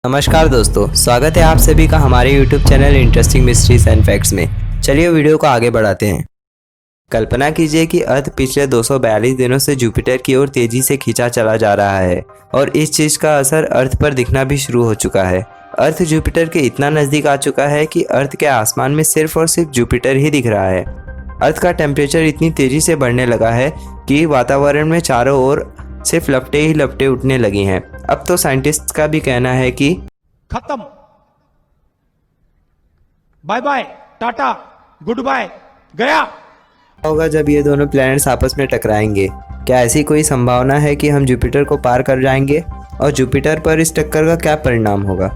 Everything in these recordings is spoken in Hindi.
नमस्कार दोस्तों, स्वागत है आप सभी का हमारे YouTube channel interesting mysteries and facts में। चलिए वीडियो को आगे बढ़ाते हैं। कल्पना कीजिए कि अर्थ पिछले 242 दिनों से जुपिटर की ओर तेजी से खींचा चला जा रहा है और इस चीज़ का असर अर्थ पर दिखना भी शुरू हो चुका है। अर्थ जुपिटर के इतना नज़दीक आ चुका है कि अर्थ के आसमान में सिर्फ और सिर्फ जुपिटर ही दिख रहा है। अर्थ का टेम्परेचर इतनी तेज़ी से बढ़ने लगा है कि वातावरण में चारों ओर सिर्फ लपटें ही लपटें उठने लगी हैं। अब तो साइंटिस्ट का भी कहना है कि खत्म, bye bye, tata, good bye, गया। होगा जब ये दोनों प्लैनेट्स आपस में टकराएंगे। क्या ऐसी कोई संभावना है कि हम जुपिटर को पार कर जाएंगे? और जुपिटर पर इस टक्कर का क्या परिणाम होगा?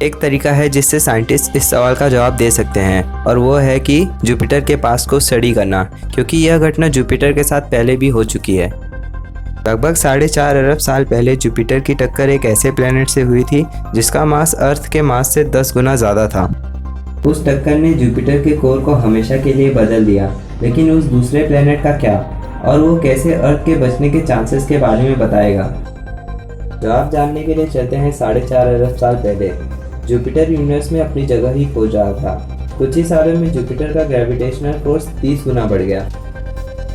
एक तरीका है जिससे साइंटिस्ट इस सवाल का जवाब दे सकते हैं, और वो है कि जुपिटर के पास को स्टडी करना, क्योंकि यह घटना जुपिटर के साथ पहले भी हो चुकी है। लगभग 4.5 अरब साल पहले जुपिटर की टक्कर एक ऐसे प्लैनेट से हुई थी जिसका मास अर्थ के मास से 10 गुना ज़्यादा था। उस टक्कर ने जुपिटर के कोर को हमेशा के लिए बदल दिया, लेकिन उस दूसरे प्लैनेट का क्या, और वो कैसे अर्थ के बचने के चांसेस के बारे में बताएगा। जवाब जानने के लिए चलते हैं 4.5 अरब साल पहले। जुपिटर यूनिवर्स में अपनी जगह ही खोज रहा था। कुछ ही सालों में जुपिटर का ग्रेविटेशनल फोर्स 30 गुना बढ़ गया,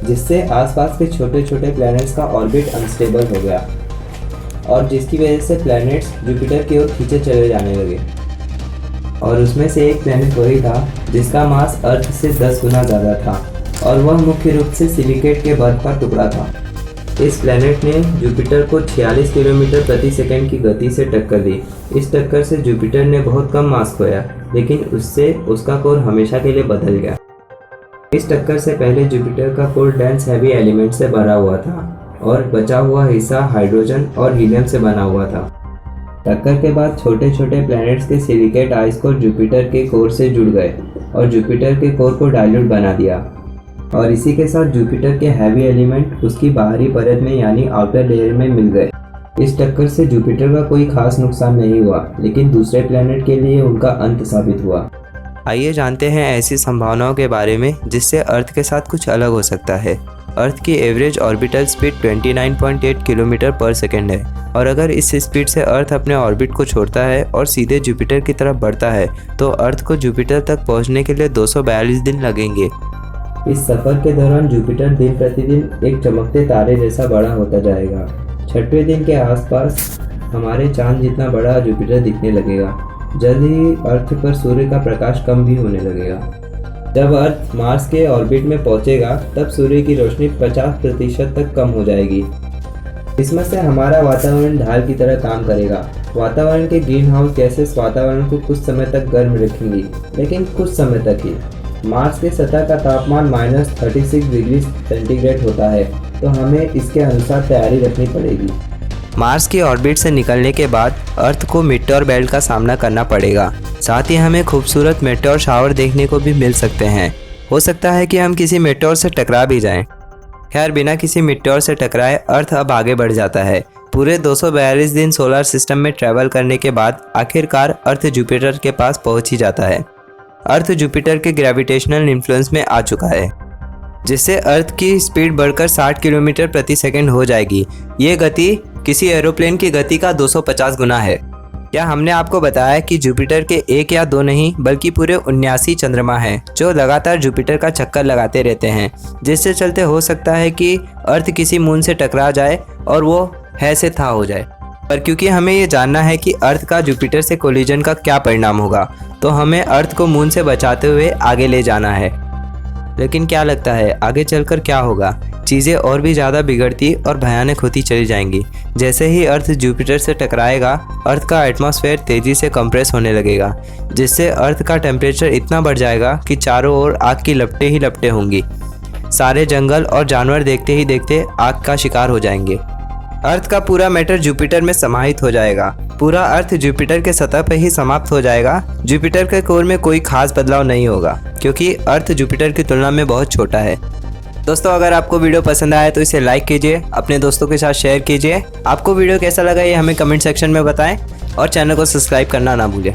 जिससे आसपास के छोटे छोटे प्लैनेट्स का ऑर्बिट अनस्टेबल हो गया, और जिसकी वजह से प्लैनेट्स जुपिटर की ओर खींचे चले जाने लगे। और उसमें से एक प्लैनेट वही था जिसका मास अर्थ से 10 गुना ज़्यादा था, और वह मुख्य रूप से सिलिकेट के बर्फ का टुकड़ा था। इस प्लैनेट ने जुपिटर को 46 किलोमीटर प्रति सेकंड की गति से टक्कर दी। इस टक्कर से जुपिटर ने बहुत कम मास खोया, लेकिन उससे उसका कोर हमेशा के लिए बदल गया। इस टक्कर से पहले जुपिटर का कोर डेंस हैवी एलिमेंट से भरा हुआ था, और बचा हुआ हिस्सा हाइड्रोजन और हीलियम से बना हुआ था। टक्कर के बाद छोटे छोटे प्लैनेट्स के सिलिकेट आइस कोर जुपिटर के कोर से जुड़ गए और जुपिटर के कोर को डाइल्यूट बना दिया, और इसी के साथ जुपिटर के हैवी एलिमेंट उसकी बाहरी परत में यानी आउटर लेयर में मिल गए। इस टक्कर से जुपिटर का कोई खास नुकसान नहीं हुआ, लेकिन दूसरे प्लैनेट के लिए उनका अंत साबित हुआ। आइए जानते हैं ऐसी संभावनाओं के बारे में जिससे अर्थ के साथ कुछ अलग हो सकता है। अर्थ की एवरेज ऑर्बिटल स्पीड 29.8 किलोमीटर पर सेकेंड है, और अगर इस स्पीड से अर्थ अपने ऑर्बिट को छोड़ता है और सीधे जुपिटर की तरफ बढ़ता है तो अर्थ को जुपिटर तक पहुंचने के लिए 242 दिन लगेंगे। इस सफ़र के दौरान जुपिटर दिन प्रतिदिन एक चमकते तारे जैसा बड़ा होता जाएगा। 6वें दिन के आसपास हमारे चांद जितना बड़ा जुपिटर दिखने लगेगा। जल्द ही अर्थ पर सूर्य का प्रकाश कम भी होने लगेगा। जब अर्थ मार्स के ऑर्बिट में पहुंचेगा तब सूर्य की रोशनी 50% तक कम हो जाएगी। इसमें से हमारा वातावरण ढाल की तरह काम करेगा। वातावरण के ग्रीन हाउस गैसेस वातावरण को कुछ समय तक गर्म रखेंगी, लेकिन कुछ समय तक ही। मार्स के सतह का तापमान -36 डिग्री सेंटीग्रेड होता है, तो हमें इसके अनुसार तैयारी रखनी पड़ेगी। मार्स की ऑर्बिट से निकलने के बाद अर्थ को मीटियोर बेल्ट का सामना करना पड़ेगा। साथ ही हमें खूबसूरत मीटियोर शावर देखने को भी मिल सकते हैं। हो सकता है कि हम किसी मीटियोर से टकरा भी जाएं। खैर, बिना किसी मीटियोर से टकराए अर्थ अब आगे बढ़ जाता है। पूरे 242 दिन सोलर सिस्टम में ट्रैवल करने के बाद आखिरकार अर्थ जुपिटर के पास पहुंच ही जाता है। अर्थ जुपिटर के ग्रेविटेशनल इन्फ्लुएंस में आ चुका है, जिससे अर्थ की स्पीड बढ़कर 60 किलोमीटर प्रति सेकंड हो जाएगी। ये गति किसी एरोप्लेन की गति का 250 गुना है। क्या हमने आपको बताया कि जुपिटर के 1 या 2 नहीं बल्कि पूरे 79 चंद्रमा हैं जो लगातार जुपिटर का चक्कर लगाते रहते हैं, जिससे चलते हो सकता है कि अर्थ किसी मून से टकरा जाए और वो है से था हो जाए। पर क्योंकि हमें ये जानना है कि अर्थ का जुपिटर से कोलिजन का क्या परिणाम होगा, तो हमें अर्थ को मून से बचाते हुए आगे ले जाना है। लेकिन क्या लगता है आगे चलकर क्या होगा? चीज़ें और भी ज़्यादा बिगड़ती और भयानक होती चली जाएंगी। जैसे ही अर्थ जुपिटर से टकराएगा, अर्थ का एटमॉस्फेयर तेज़ी से कंप्रेस होने लगेगा, जिससे अर्थ का टेम्परेचर इतना बढ़ जाएगा कि चारों ओर आग की लपटें ही लपटें होंगी। सारे जंगल और जानवर देखते ही देखते आग का शिकार हो जाएंगे। अर्थ का पूरा मैटर जुपिटर में समाहित हो जाएगा। पूरा अर्थ जुपिटर के सतह पर ही समाप्त हो जाएगा। जुपिटर के कोर में कोई खास बदलाव नहीं होगा, क्योंकि अर्थ जुपिटर की तुलना में बहुत छोटा है। दोस्तों, अगर आपको वीडियो पसंद आया तो इसे लाइक कीजिए, अपने दोस्तों के साथ शेयर कीजिए। आपको वीडियो कैसा लगा ये हमें कमेंट सेक्शन में बताएं, और चैनल को सब्सक्राइब करना ना भूलें।